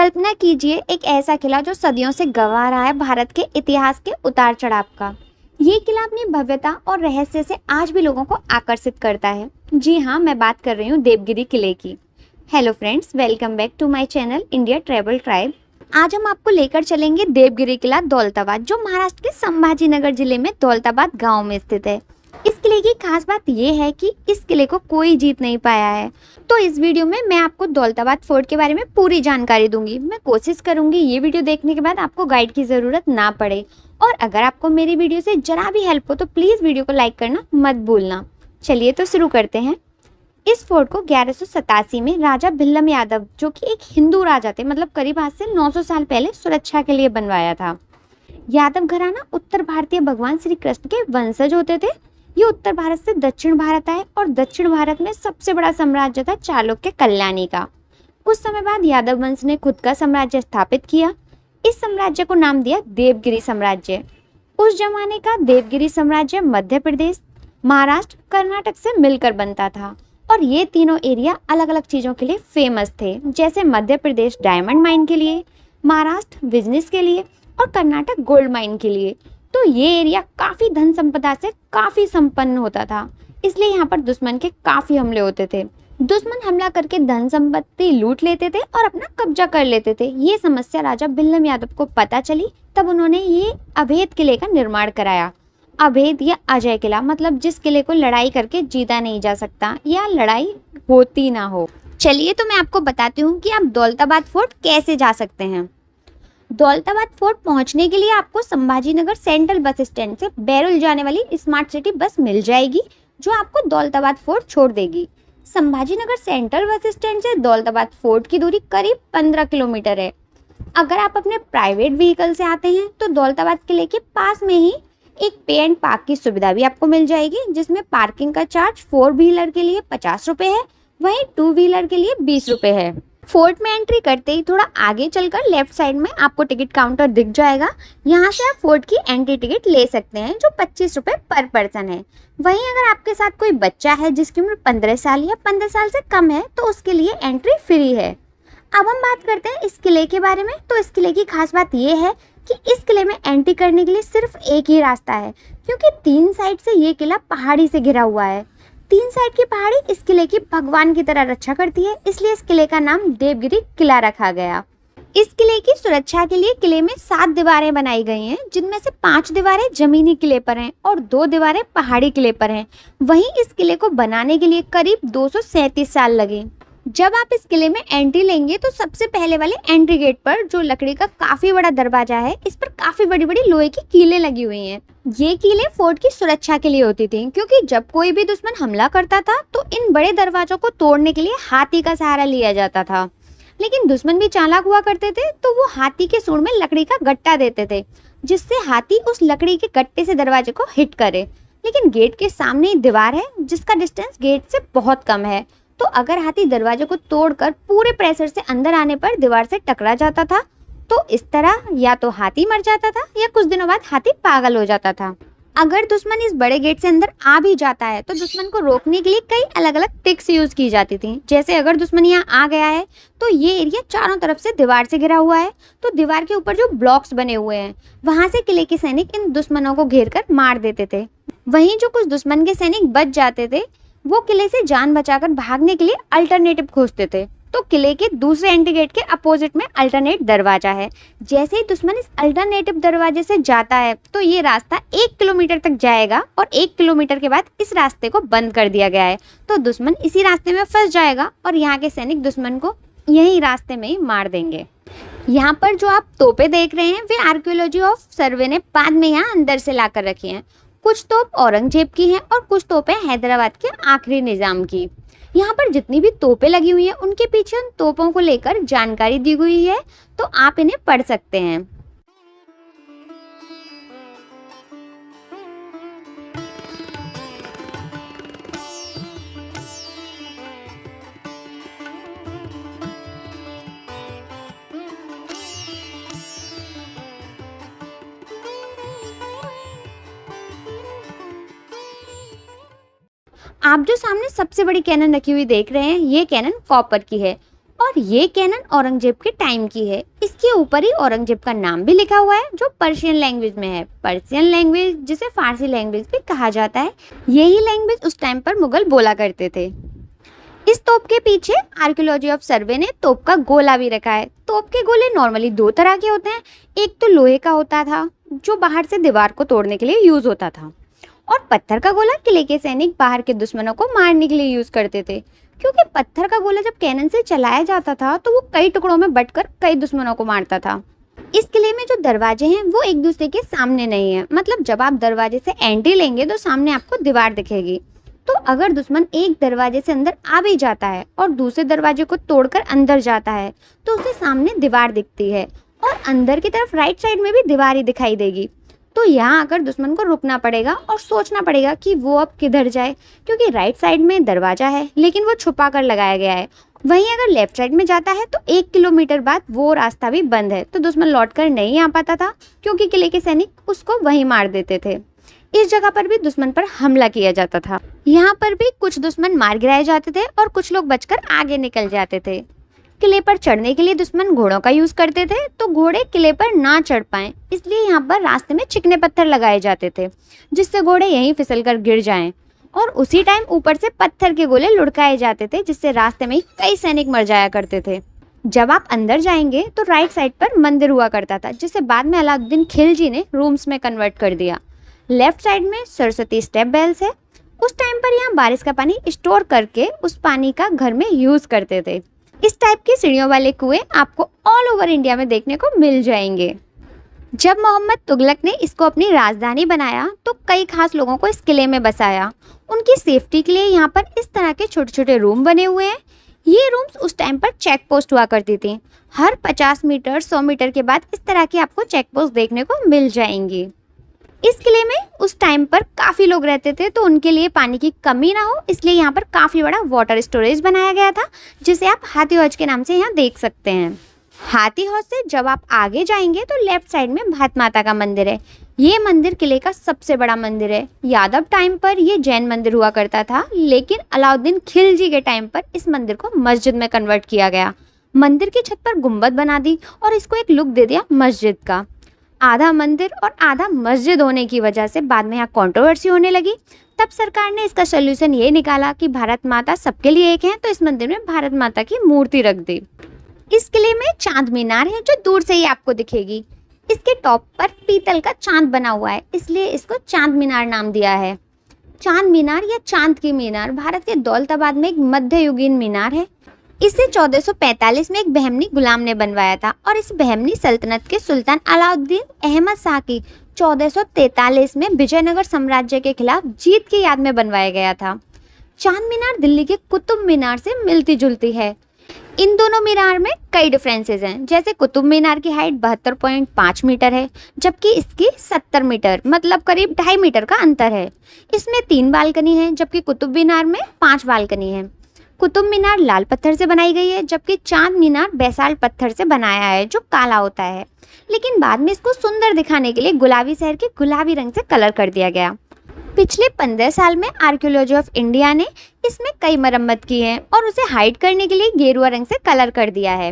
कल्पना कीजिए एक ऐसा किला जो सदियों से गवाह रहा है भारत के इतिहास के उतार चढ़ाव का। ये किला अपनी भव्यता और रहस्य से आज भी लोगों को आकर्षित करता है। जी हाँ, मैं बात कर रही हूँ देवगिरी किले की। Hello friends, welcome back to my channel India travel tribe. आज हम आपको लेकर चलेंगे देवगिरी किला दौलताबाद, जो महाराष्ट्र के संभाजीनगर जिले में दौलताबाद गाँव में स्थित है। इस किले की खास बात यह है कि इस किले को कोई जीत नहीं पाया है। तो इस वीडियो में मैं आपको दौलताबाद फोर्ट के बारे में पूरी जानकारी दूंगी। मैं कोशिश करूंगी ये वीडियो देखने के बाद आपको गाइड की ज़रूरत ना पड़े। और अगर आपको मेरी वीडियो से जरा भी हेल्प हो तो प्लीज़ वीडियो को लाइक करना मत भूलना। चलिए तो शुरू करते हैं। इस फोर्ट को 1187 में राजा भिल्लम यादव, जो कि एक हिंदू राजा थे, मतलब करीब आज से 900 साल पहले, सुरक्षा के लिए बनवाया था। यादव घराना उत्तर भारतीय भगवान श्री कृष्ण के वंशज होते थे। ये उत्तर भारत से दक्षिण भारत आए और दक्षिण भारत में सबसे बड़ा साम्राज्य था चालुक्य कल्याणी का। कुछ समय बाद यादव वंश ने खुद का साम्राज्य स्थापित किया। इस साम्राज्य को नाम दिया देवगिरी साम्राज्य। उस जमाने का देवगिरी साम्राज्य मध्य प्रदेश, महाराष्ट्र, कर्नाटक से मिलकर बनता था और ये तीनों एरिया अलग अलग चीज़ों के लिए फेमस थे। जैसे मध्य प्रदेश डायमंड माइन के लिए, महाराष्ट्र बिजनेस के लिए और कर्नाटक गोल्ड माइन के लिए। तो ये एरिया काफ़ी धन संपदा से काफ़ी संपन्न होता था, इसलिए यहाँ पर दुश्मन के काफ़ी हमले होते थे। दुश्मन हमला करके धन संपत्ति लूट लेते थे और अपना कब्जा कर लेते थे। ये समस्या राजा भिल्लम यादव को पता चली, तब उन्होंने ये अभेद किले का निर्माण कराया। अभेद या अजय किला, मतलब जिस किले को लड़ाई करके जीता नहीं जा सकता या लड़ाई होती ना हो। चलिए तो मैं आपको बताती हूँ कि आप दौलताबाद फोर्ट कैसे जा सकते हैं। दौलताबाद फोर्ट पहुंचने के लिए आपको संभाजीनगर सेंट्रल बस स्टैंड से बैरुल जाने वाली स्मार्ट सिटी बस मिल जाएगी, जो आपको दौलताबाद फोर्ट छोड़ देगी। संभाजीनगर सेंट्रल बस स्टैंड से दौलताबाद फोर्ट की दूरी करीब 15 किलोमीटर है। अगर आप अपने प्राइवेट व्हीकल से आते हैं तो दौलताबाद किले के पास में ही एक पे एंड पार्क की सुविधा भी आपको मिल जाएगी, जिसमें पार्किंग का चार्ज 4 व्हीलर के लिए 50 रुपये है, वहीं 2 व्हीलर के लिए 20 रुपये है। फोर्ट में एंट्री करते ही थोड़ा आगे चलकर लेफ्ट साइड में आपको टिकट काउंटर दिख जाएगा। यहाँ से आप फोर्ट की एंट्री टिकट ले सकते हैं, जो 25 रुपये पर पर्सन है। वहीं अगर आपके साथ कोई बच्चा है जिसकी उम्र 15 साल या 15 साल से कम है तो उसके लिए एंट्री फ्री है। अब हम बात करते हैं इस किले के बारे में। तो इस किले की खास बात यह है कि इस किले में एंट्री करने के लिए सिर्फ एक ही रास्ता है, क्योंकि 3 साइड से ये किला पहाड़ी से घिरा हुआ है। 3 साइड की पहाड़ी इस किले की भगवान की तरह रक्षा करती है, इसलिए इस किले का नाम देवगिरी किला रखा गया। इस किले की सुरक्षा के लिए किले में 7 दीवारें बनाई गई हैं, जिनमें से 5 दीवारें जमीनी किले पर हैं और 2 दीवारें पहाड़ी किले पर हैं। वहीं इस किले को बनाने के लिए करीब 237 साल लगे। जब आप इस किले में एंट्री लेंगे तो सबसे पहले वाले एंट्री गेट पर, जो लकड़ी का काफी बड़ा दरवाजा है, इस पर काफी बड़ी बड़ी लोहे की कीलें लगी हुई हैं। ये कीलें फोर्ट की सुरक्षा के लिए होती थी, क्योंकि जब कोई भी दुश्मन हमला करता था तो इन बड़े दरवाजों को तोड़ने के लिए हाथी का सहारा लिया जाता था। लेकिन दुश्मन भी चालाक हुआ करते थे, तो वो हाथी के सूंड में लकड़ी का गट्टा देते थे, जिससे हाथी उस लकड़ी के गट्टे से दरवाजे को हिट करे। लेकिन गेट के सामने ही दीवार है, जिसका डिस्टेंस गेट से बहुत कम है, तो अगर हाथी दरवाजे को तोड़कर पूरे प्रेशर से अंदर आने पर दीवार से टकरा जाता था, तो इस तरह या तो हाथी मर जाता था या कुछ दिनों बाद हाथी पागल हो जाता था। अगर दुश्मन इस बड़े गेट से अंदर आ भी जाता है तो दुश्मन को रोकने के लिए कई अलग अलग ट्रिक्स यूज की जाती थी। जैसे अगर दुश्मन यहाँ आ गया है तो ये एरिया चारों तरफ से दीवार से घिरा हुआ है, तो दीवार के ऊपर जो ब्लॉक्स बने हुए हैं वहां से किले के सैनिक इन दुश्मनों को घेर कर मार देते थे। वहीं जो कुछ दुश्मन के सैनिक बच जाते थे वो किले से जान बचाकर भागने के लिए अल्टरनेटिव खोजते थे। तो किले के दूसरे एंट्री गेट के अपोजिट में अल्टरनेट दरवाजा है। जैसे ही दुश्मन इस अल्टरनेटिव दरवाजे से जाता है तो ये रास्ता 1 किलोमीटर तक जाएगा और 1 किलोमीटर के बाद इस रास्ते को बंद कर दिया गया है। तो दुश्मन इसी रास्ते में फंस जाएगा और यहाँ के सैनिक दुश्मन को यही रास्ते में ही मार देंगे। यहाँ पर जो आप तोपें देख रहे हैं वे आर्कियोलॉजी ऑफ सर्वे ने बाद में यहाँ अंदर से ला कर रखी हैं। कुछ तोप औरंगजेब की हैं और कुछ तोपें हैदराबाद के आखिरी निजाम की। यहाँ पर जितनी भी तोपें लगी हुई हैं उनके पीछे उन तोपों को लेकर जानकारी दी हुई है, तो आप इन्हें पढ़ सकते हैं। आप जो सामने सबसे बड़ी कैनन रखी हुई देख रहे हैं, ये कैनन कॉपर की है और और ये कैनन औरंगजेब के टाइम की है। इसके ऊपर ही औरंगजेब का नाम भी लिखा हुआ है, जो पर्शियन लैंग्वेज में है। पर्शियन लैंग्वेज जिसे फारसी लैंग्वेज भी कहा जाता है, यही लैंग्वेज उस टाइम पर मुगल बोला करते थे। इस तोप के पीछे आर्कियोलॉजी ऑफ सर्वे ने तोप का गोला भी रखा है। तोप के गोले नॉर्मली दो तरह के होते हैं। एक तो लोहे का होता था, जो बाहर से दीवार को तोड़ने के लिए यूज होता था, और पत्थर का गोला किले के सैनिक बाहर के दुश्मनों को मारने के लिए यूज करते थे। क्योंकि पत्थर का गोला जब कैनन से चलाया जाता था तो वो कई टुकड़ों में बंटकर कई दुश्मनों को मारता था। इस किले में जो दरवाजे हैं वो एक दूसरे के सामने नहीं है, मतलब जब आप दरवाजे से एंट्री लेंगे तो सामने आपको दीवार दिखेगी। तो अगर दुश्मन एक दरवाजे से अंदर आ भी जाता है और दूसरे दरवाजे को तोड़कर अंदर जाता है तो उसे सामने दीवार दिखती है, और अंदर की तरफ राइट साइड में भी दीवार ही दिखाई देगी। तो यहाँ आकर दुश्मन को रुकना पड़ेगा और सोचना पड़ेगा कि वो अब किधर जाए, क्योंकि राइट साइड में दरवाजा है लेकिन वो छुपा कर लगाया गया है। वहीं अगर लेफ्ट साइड में जाता है तो 1 किलोमीटर बाद वो रास्ता भी बंद है, तो दुश्मन लौटकर नहीं आ पाता था, क्योंकि किले के सैनिक उसको वहीं मार देते थे। इस जगह पर भी दुश्मन पर हमला किया जाता था। यहाँ पर भी कुछ दुश्मन मार गिराए जाते थे और कुछ लोग बचकर आगे निकल जाते थे। किले पर चढ़ने के लिए दुश्मन घोड़ों का यूज करते थे, तो घोड़े किले पर ना चढ़ पाएं, इसलिए यहाँ पर रास्ते में चिकने पत्थर लगाए जाते थे, जिससे घोड़े यहीं फिसल कर गिर जाएं। और उसी टाइम ऊपर से पत्थर के गोले लुढ़काए जाते थे, जिससे रास्ते में ही कई सैनिक मर जाया करते थे। जब आप अंदर जाएंगे तो राइट साइड पर मंदिर हुआ करता था, जिसे बाद में अलाउद्दीन खिलजी ने रूम्स में कन्वर्ट कर दिया। लेफ्ट साइड में सरस्वती स्टेप बेल्स है। उस टाइम पर यहाँ बारिश का पानी स्टोर करके उस पानी का घर में यूज करते थे। इस टाइप की सीढ़ियों वाले कुएं आपको ऑल ओवर इंडिया में देखने को मिल जाएंगे। जब मोहम्मद तुगलक ने इसको अपनी राजधानी बनाया तो कई खास लोगों को इस किले में बसाया। उनकी सेफ्टी के लिए यहाँ पर इस तरह के छोटे छोटे रूम बने हुए हैं। ये रूम्स उस टाइम पर चेक पोस्ट हुआ करती थी। हर 50 मीटर 100 मीटर के बाद इस तरह की आपको चेक पोस्ट देखने को मिल जाएंगी। इस किले में उस टाइम पर काफ़ी लोग रहते थे, तो उनके लिए पानी की कमी ना हो इसलिए यहाँ पर काफ़ी बड़ा वाटर स्टोरेज बनाया गया था, जिसे आप हाथी हौज के नाम से यहाँ देख सकते हैं। हाथी हौज से जब आप आगे जाएंगे तो लेफ्ट साइड में भारत माता का मंदिर है। ये मंदिर किले का सबसे बड़ा मंदिर है। यादव टाइम पर ये जैन मंदिर हुआ करता था, लेकिन अलाउद्दीन खिलजी के टाइम पर इस मंदिर को मस्जिद में कन्वर्ट किया गया। मंदिर की छत पर गुम्बद बना दी और इसको एक लुक दे दिया मस्जिद का। आधा मंदिर और आधा मस्जिद होने की वजह से बाद में यहाँ कंट्रोवर्सी होने लगी। तब सरकार ने इसका सोल्यूशन ये निकाला कि भारत माता सबके लिए एक है, तो इस मंदिर में भारत माता की मूर्ति रख दी। इस किले में चांद मीनार है, जो दूर से ही आपको दिखेगी। इसके टॉप पर पीतल का चांद बना हुआ है, इसलिए इसको चांद मीनार नाम दिया है। चांद मीनार या चांद की मीनार भारत के दौलताबाद में एक मध्ययुगीन मीनार है। इसे 1445 में एक बहमनी गुलाम ने बनवाया था, और इस बहमनी सल्तनत के सुल्तान अलाउद्दीन अहमद शाह की 1443 में विजयनगर साम्राज्य के खिलाफ जीत की याद में बनवाया गया था। चांद मीनार दिल्ली के कुतुब मीनार से मिलती जुलती है। इन दोनों मीनार में कई डिफरेंसेस हैं, जैसे कुतुब मीनार की हाइट 72.5 मीटर है, जबकि इसकी 70 मीटर मतलब करीब 2.5 मीटर का अंतर है। इसमें 3 बालकनी है, जबकि कुतुब मीनार में 5 बालकनी है। कुतुब मीनार लाल पत्थर से बनाई गई है, जबकि चांद मीनार बेसाल्ट पत्थर से बनाया है, जो काला होता है। लेकिन बाद में इसको सुंदर दिखाने के लिए गुलाबी शहर के गुलाबी रंग से कलर कर दिया गया। पिछले 15 साल में आर्कियोलॉजी ऑफ इंडिया ने इसमें कई मरम्मत की है और उसे हाइड करने के लिए गेरुआ रंग से कलर कर दिया है।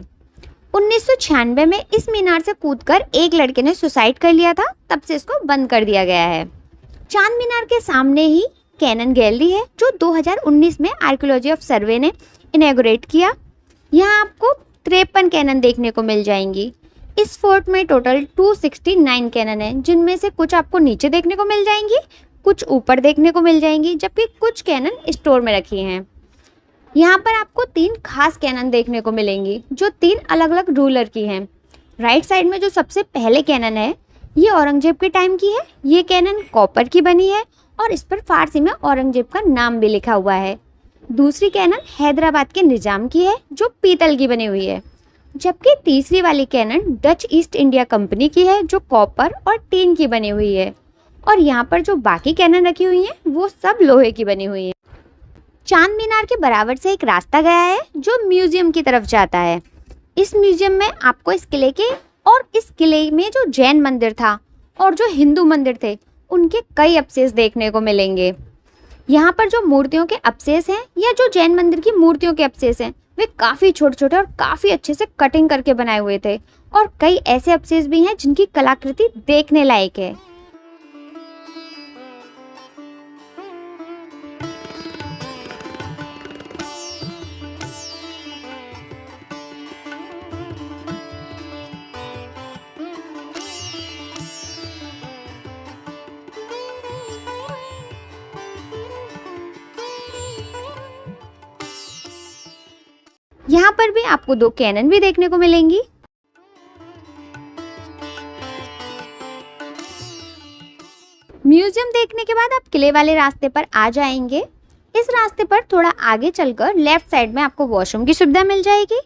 1996 में इस मीनार से कूदकर एक लड़के ने सुसाइड कर लिया था, तब से इसको बंद कर दिया गया है। चांद मीनार के सामने ही कैनन गैलरी है, जो 2019 में आर्कियोलॉजी ऑफ सर्वे ने इनॉग्रेट किया। यहाँ आपको 53 कैनन देखने को मिल जाएंगी। इस फोर्ट में टोटल 269 कैनन है, जिनमें से कुछ आपको नीचे देखने को मिल जाएंगी, कुछ ऊपर देखने को मिल जाएंगी, जबकि कुछ कैनन स्टोर में रखी हैं। यहाँ पर आपको 3 खास कैनन देखने को मिलेंगी, जो 3 अलग अलग रूलर की हैं। राइट साइड में जो सबसे पहले कैनन है, ये औरंगजेब के टाइम की है। ये कैनन कॉपर की बनी है और इस पर फारसी में औरंगजेब का नाम भी लिखा हुआ है। दूसरी कैनन हैदराबाद के निजाम की है, जो पीतल की बनी हुई है, जबकि तीसरी वाली cannon Dutch East India Company की है, जो कॉपर और टीन की बनी हुई है। और यहाँ पर जो बाकी कैनन रखी हुई हैं, वो सब लोहे की बनी हुई है। चांद मीनार के बराबर से एक रास्ता गया है, जो म्यूजियम की तरफ जाता है। इस म्यूजियम में आपको इस किले के और इस किले में जो जैन मंदिर था और जो हिंदू मंदिर थे, उनके कई अवशेष देखने को मिलेंगे। यहाँ पर जो मूर्तियों के अवशेष हैं या जो जैन मंदिर की मूर्तियों के अवशेष हैं, वे काफ़ी छोटे छोटे और काफ़ी अच्छे से कटिंग करके बनाए हुए थे, और कई ऐसे अवशेष भी हैं जिनकी कलाकृति देखने लायक है। यहाँ पर भी आपको 2 कैनन भी देखने को मिलेंगी। म्यूजियम देखने के बाद आप किले वाले रास्ते पर आ जाएंगे। इस रास्ते पर थोड़ा आगे चलकर लेफ्ट साइड में आपको वॉशरूम की सुविधा मिल जाएगी।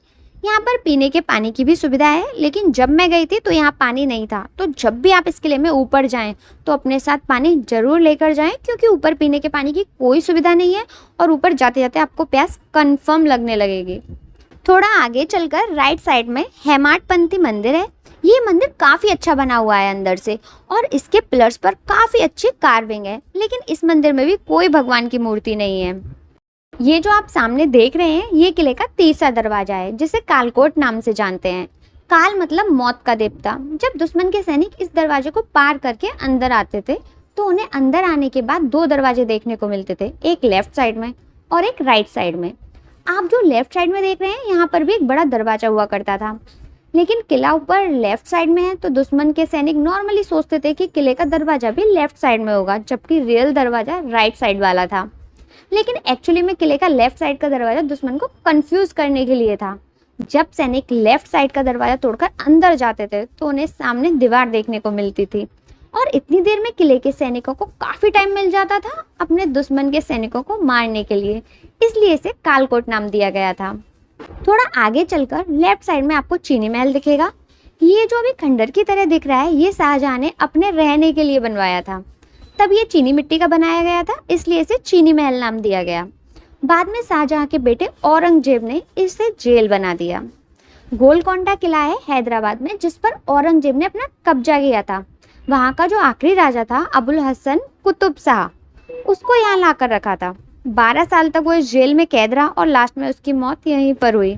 यहाँ पर पीने के पानी की भी सुविधा है, लेकिन जब मैं गई थी तो यहाँ पानी नहीं था। तो जब भी आप इस किले में ऊपर जाएं तो अपने साथ पानी जरूर लेकर जाएं, क्योंकि ऊपर पीने के पानी की कोई सुविधा नहीं है और ऊपर जाते जाते आपको प्यास कंफर्म लगने लगेगी। थोड़ा आगे चलकर राइट साइड में हेमाडपंथी मंदिर है। ये मंदिर काफ़ी अच्छा बना हुआ है अंदर से, और इसके पिलर्स पर काफ़ी अच्छी कार्विंग है, लेकिन इस मंदिर में भी कोई भगवान की मूर्ति नहीं है। ये जो आप सामने देख रहे हैं, ये किले का तीसरा दरवाजा है, जिसे कालकोट नाम से जानते हैं। काल मतलब मौत का देवता। जब दुश्मन के सैनिक इस दरवाजे को पार करके अंदर आते थे तो उन्हें अंदर आने के बाद 2 दरवाजे देखने को मिलते थे, एक लेफ्ट साइड में और एक राइट साइड में। आप जो लेफ्ट साइड में देख रहे हैं, यहाँ पर भी एक बड़ा दरवाजा हुआ करता था, लेकिन किला ऊपर लेफ्ट साइड में है तो दुश्मन के सैनिक नॉर्मली सोचते थे कि किले का दरवाजा भी लेफ्ट साइड में होगा, जबकि रियल दरवाजा राइट साइड वाला था। लेकिन एक्चुअली में किले का लेफ्ट साइड का दरवाजा दुश्मन को कंफ्यूज करने के लिए था। जब सैनिक लेफ्ट साइड का दरवाजा तोड़कर अंदर जाते थे तो उन्हें सामने दीवार देखने को मिलती थी, और इतनी देर में किले के सैनिकों को काफ़ी टाइम मिल जाता था अपने दुश्मन के सैनिकों को मारने के लिए, इसलिए इसे कालकोट नाम दिया गया था। थोड़ा आगे चलकर लेफ्ट साइड में आपको चीनी महल दिखेगा। ये जो अभी खंडर की तरह दिख रहा है, ये शाहजहां ने अपने रहने के लिए बनवाया था। तब ये चीनी मिट्टी का बनाया गया था, इसलिए इसे चीनी महल नाम दिया गया। बाद में शाहजहां के बेटे औरंगजेब ने इसे जेल बना दिया। गोलकोंडा किला है हैदराबाद में, जिस पर औरंगजेब ने अपना कब्जा किया था। वहाँ का जो आखिरी राजा था अबुल हसन कुतुब शाह, उसको यहाँ लाकर रखा था। 12 साल तक वो इस जेल में कैद रहा और लास्ट में उसकी मौत यहीं पर हुई।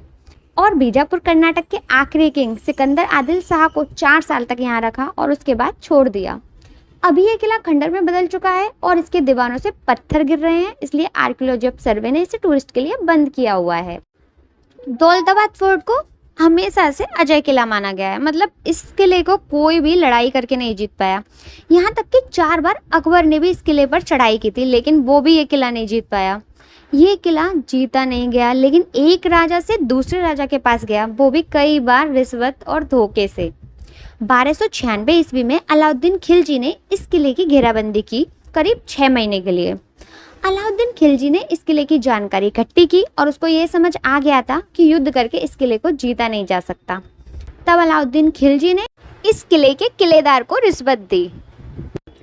और बीजापुर कर्नाटक के आखिरी किंग सिकंदर आदिल शाह को 4 साल तक यहाँ रखा और उसके बाद छोड़ दिया। अभी ये किला खंडर में बदल चुका है और इसके दीवारों से पत्थर गिर रहे हैं, इसलिए आर्कियोलॉजी सर्वे ने इसे टूरिस्ट के लिए बंद किया हुआ है। दौलताबाद फोर्ट को हमेशा से अजय किला माना गया है, मतलब इस किले को कोई भी लड़ाई करके नहीं जीत पाया। यहाँ तक कि 4 बार अकबर ने भी इस किले पर चढ़ाई की थी, लेकिन वो भी ये किला नहीं जीत पाया। ये किला जीता नहीं गया, लेकिन एक राजा से दूसरे राजा के पास गया, वो भी कई बार रिश्वत और धोखे से। 1296 ईस्वी में अलाउद्दीन खिलजी ने इस किले की घेराबंदी की करीब 6 महीने के लिए। अलाउद्दीन खिलजी ने इस किले की जानकारी इकट्ठी की और उसको ये समझ आ गया था कि युद्ध करके इस किले को जीता नहीं जा सकता। तब अलाउद्दीन खिलजी ने इस किले के किलेदार को रिश्वत दी।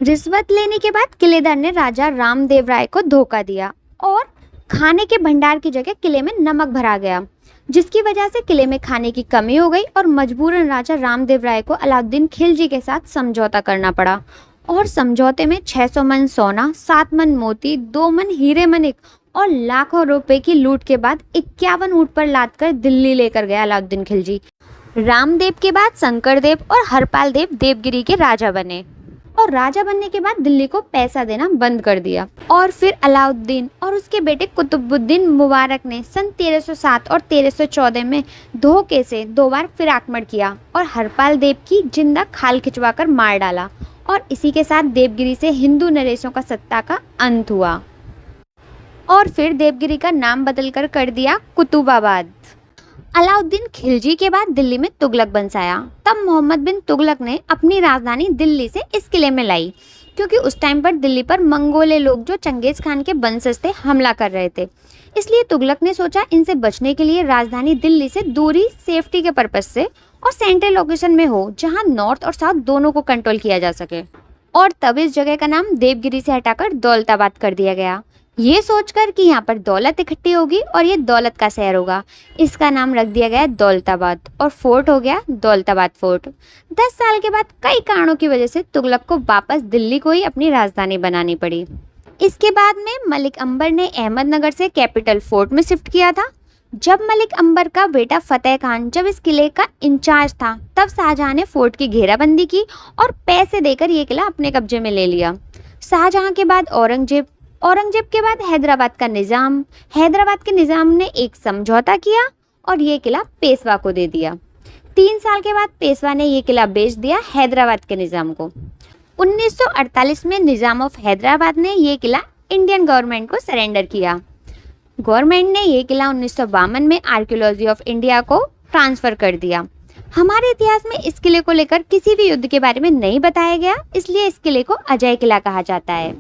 रिश्वत लेने के बाद किलेदार ने राजा रामदेव राय को धोखा दिया और खाने के भंडार की जगह किले में नमक भरा गया, जिसकी वजह से किले में खाने की कमी हो गई और मजबूरन राजा रामदेव राय को अलाउद्दीन खिलजी के साथ समझौता करना पड़ा। और समझौते में 600 मन सोना, 7 मन मोती, 2 मन हीरे मनिक और लाखों रुपए की लूट के बाद 51 ऊंट पर लाद कर दिल्ली लेकर गया अलाउद्दीन खिलजी। रामदेव के बाद शंकरदेव और हरपाल देव देवगिरी के राजा बने, और राजा बनने के बाद दिल्ली को पैसा देना बंद कर दिया। और फिर अलाउद्दीन और उसके बेटे कुतुबुद्दीन मुबारक ने सन 1307 और 1314 में धोखे से 2 बार फिर आक्रमण किया और हरपाल देव की जिंदा खाल खिंचवा कर मार डाला, और इसी के साथ देवगिरी से हिंदू नरेशों का सत्ता का अंत हुआ। और फिर देवगिरी का नाम बदलकर कर दिया कुतुबाबाद। अलाउद्दीन खिलजी के बाद दिल्ली में तुगलक वंश आया। तब मोहम्मद बिन तुगलक ने अपनी राजधानी दिल्ली से इस किले में लाई, क्योंकि उस टाइम पर दिल्ली पर मंगोले लोग जो चंगेज खान के वंशज थे हमला कर रहे थे। इसलिए तुगलक ने सोचा इनसे बचने के लिए राजधानी दिल्ली से दूरी सेफ्टी के पर्पज से और सेंट्रल लोकेशन में हो, जहां नॉर्थ और साउथ दोनों को कंट्रोल किया जा सके। और तब इस जगह का नाम देवगिरी से हटाकर दौलताबाद कर दिया गया, ये सोचकर कि यहाँ पर दौलत इकट्ठी होगी और ये दौलत का शहर होगा। इसका नाम रख दिया गया दौलताबाद, और फोर्ट हो गया दौलताबाद फोर्ट। 10 साल के बाद कई कारणों की वजह से तुगलक को वापस दिल्ली को ही अपनी राजधानी बनानी पड़ी। इसके बाद में मलिक अंबर ने अहमदनगर से कैपिटल फोर्ट में शिफ्ट किया था। जब मलिक अंबर का बेटा फतेह खान जब इस किले का इंचार्ज था, तब शाहजहां ने फोर्ट की घेराबंदी की और पैसे देकर ये किला अपने कब्जे में ले लिया। शाहजहां के बाद औरंगजेब, औरंगजेब के बाद हैदराबाद का निजाम, हैदराबाद के निजाम ने एक समझौता किया और ये किला पेशवा को दे दिया। 3 साल के बाद पेशवा ने ये किला बेच दिया हैदराबाद के निजाम को। 1948 में निजाम ऑफ हैदराबाद ने ये किला इंडियन गवर्नमेंट को सरेंडर किया। गवर्नमेंट ने ये किला 1952 में आर्कियोलॉजी ऑफ इंडिया को ट्रांसफर कर दिया। हमारे इतिहास में इस किले को लेकर किसी भी युद्ध के बारे में नहीं बताया गया, इसलिए इस किले को अजय किला कहा जाता है।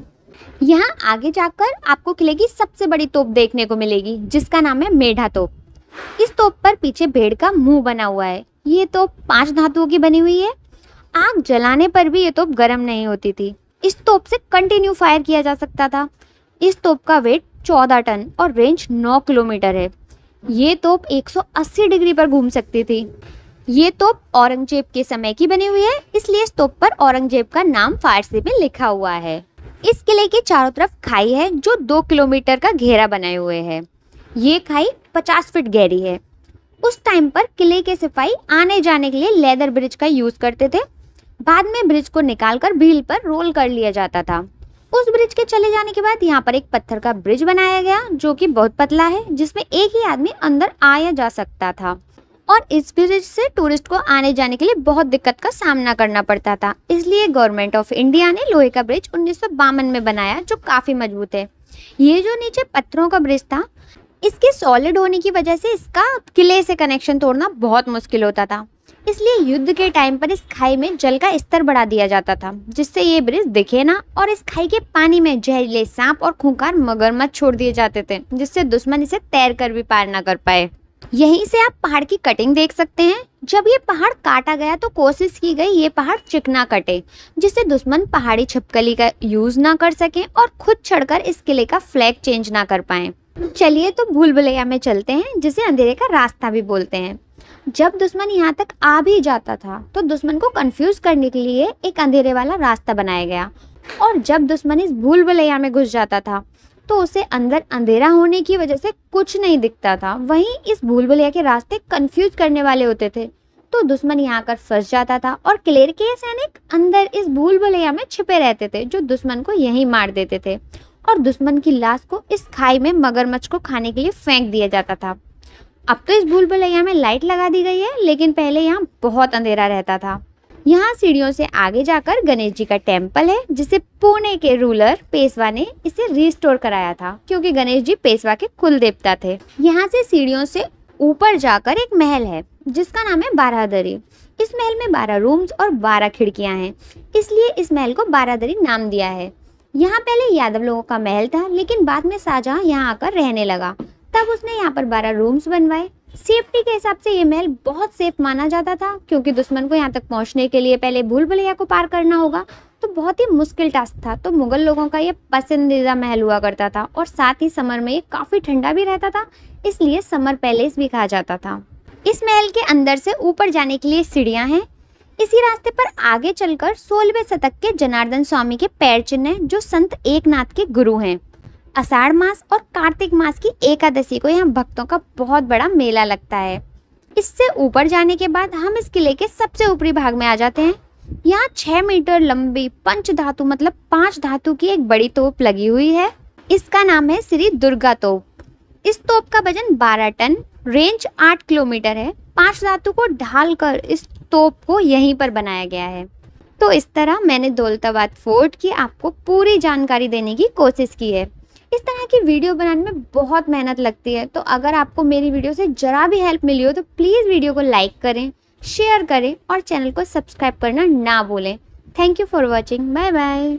यहाँ आगे जाकर आपको किले की सबसे बड़ी तोप देखने को मिलेगी, जिसका नाम है मेढा तोप। इस तोप पर पीछे भेड़ का मुंह बना हुआ है। ये तोप 5 धातुओं की बनी हुई है। आग जलाने पर भी ये तोप गर्म नहीं होती थी। इस तोप से कंटिन्यू फायर किया जा सकता था। इस तोप का वेट 14 टन और रेंज 9 किलोमीटर है। ये तोप 180 डिग्री पर घूम सकती थी। ये तोप औरंगजेब के समय की बनी हुई है, इसलिए इस तोप पर औरंगजेब का नाम फारसी में लिखा हुआ है। इस किले के चारों तरफ खाई है जो 2 किलोमीटर का घेरा बनाए हुए है। ये खाई 50 फीट गहरी है। उस टाइम पर किले के सिपाही आने जाने के लिए लेदर ब्रिज का यूज करते थे। बाद में ब्रिज को निकालकर व्हील पर रोल कर लिया जाता था। उस ब्रिज के चले जाने के बाद यहाँ पर एक पत्थर का ब्रिज बनाया गया जो कि बहुत पतला है, जिसमें एक ही आदमी अंदर आया जा सकता था और इस ब्रिज से टूरिस्ट को आने जाने के लिए बहुत दिक्कत का सामना करना पड़ता था। इसलिए गवर्नमेंट ऑफ इंडिया ने लोहे का ब्रिज 1952 में बनाया, जो काफी मजबूत है। ये जो नीचे पत्थरों का ब्रिज था, इसके सॉलिड होने की वजह से इसका किले से कनेक्शन तोड़ना बहुत मुश्किल होता था। इसलिए युद्ध के टाइम पर इस खाई में जल का स्तर बढ़ा दिया जाता था, जिससे ये ब्रिज दिखे ना, और इस खाई के पानी में जहरीले सांप और खूंखार मगरमच्छ छोड़ दिए जाते थे, जिससे दुश्मन इसे तैर कर भी पार ना कर पाए। यहीं से आप पहाड़ की कटिंग देख सकते हैं। जब ये पहाड़ काटा गया तो कोशिश की गई ये पहाड़ चिकना कटे, जिससे दुश्मन पहाड़ी छिपकली का यूज ना कर सके और खुद चढ़कर इस किले का फ्लैग चेंज ना कर पाए। चलिए तो भूल भुलैया में चलते हैं, जिसे अंधेरे का रास्ता भी बोलते हैं। जब दुश्मन यहाँ तक आ भी जाता था तो दुश्मन को कंफ्यूज करने के लिए एक अंधेरे वाला रास्ता बनाया गया, और जब दुश्मन इस भूल भुलैया में घुस जाता था तो उसे अंदर अंधेरा होने की वजह से कुछ नहीं दिखता था। वहीं इस भूल भुलैया के रास्ते कंफ्यूज करने वाले होते थे, तो दुश्मन यहाँ आकर फंस जाता था और किले के सैनिक अंदर इस भूल भुलैया में छिपे रहते थे, जो दुश्मन को यहीं मार देते थे और दुश्मन की लाश को इस खाई में मगरमच्छ को खाने के लिए फेंक दिया जाता था। अब तो इस भूल भुलैया में लाइट लगा दी गई है, लेकिन पहले यहाँ बहुत अंधेरा रहता था। यहाँ सीढ़ियों से आगे जाकर गणेश जी का टेम्पल है, जिसे पुणे के रूलर पेशवा ने इसे रिस्टोर कराया था, क्योंकि गणेश जी पेशवा के कुल देवता थे। यहाँ से सीढ़ियों से ऊपर जाकर एक महल है जिसका नाम है बारादरी। इस महल में 12 रूम्स और 12 खिड़कियां हैं, इसलिए इस महल को बारादरी नाम दिया है। यहाँ पहले यादव लोगों का महल था, लेकिन बाद में शाहजहां यहाँ आकर रहने लगा, तब उसने यहाँ पर 12 रूम्स बनवाए। सेफ्टी के हिसाब से ये महल बहुत सेफ माना जाता था, क्योंकि दुश्मन को यहाँ तक पहुँचने के लिए पहले भूल भुलैया को पार करना होगा, तो बहुत ही मुश्किल टास्क था। तो मुगल लोगों का ये पसंदीदा महल हुआ करता था, और साथ ही समर में ये काफ़ी ठंडा भी रहता था, इसलिए समर पैलेस भी कहा जाता था। इस महल के अंदर से ऊपर जाने के लिए सीढ़ियाँ हैं। इसी रास्ते पर आगे चलकर 16वें शतक के जनार्दन स्वामी के पैर चिन्ह हैं, जो संत एकनाथ के गुरु हैं। आषाढ़ मास और कार्तिक मास की एकादशी को यहाँ भक्तों का बहुत बड़ा मेला लगता है। इससे ऊपर जाने के बाद हम इस किले के सबसे ऊपरी भाग में आ जाते हैं। यहाँ 6 मीटर लंबी पंच धातु मतलब 5 धातु की एक बड़ी तोप लगी हुई है। इसका नाम है श्री दुर्गा तोप। इस तोप का वजन 12 टन, रेंज 8 किलोमीटर है। 5 धातु को ढालकर इस तोप को यहीं पर बनाया गया है। तो इस तरह मैंने दौलताबाद फोर्ट की आपको पूरी जानकारी देने की कोशिश की है। इस तरह की वीडियो बनाने में बहुत मेहनत लगती है, तो अगर आपको मेरी वीडियो से जरा भी हेल्प मिली हो तो प्लीज़ वीडियो को लाइक करें, शेयर करें और चैनल को सब्सक्राइब करना ना भूलें। Thank you for watching. Bye bye.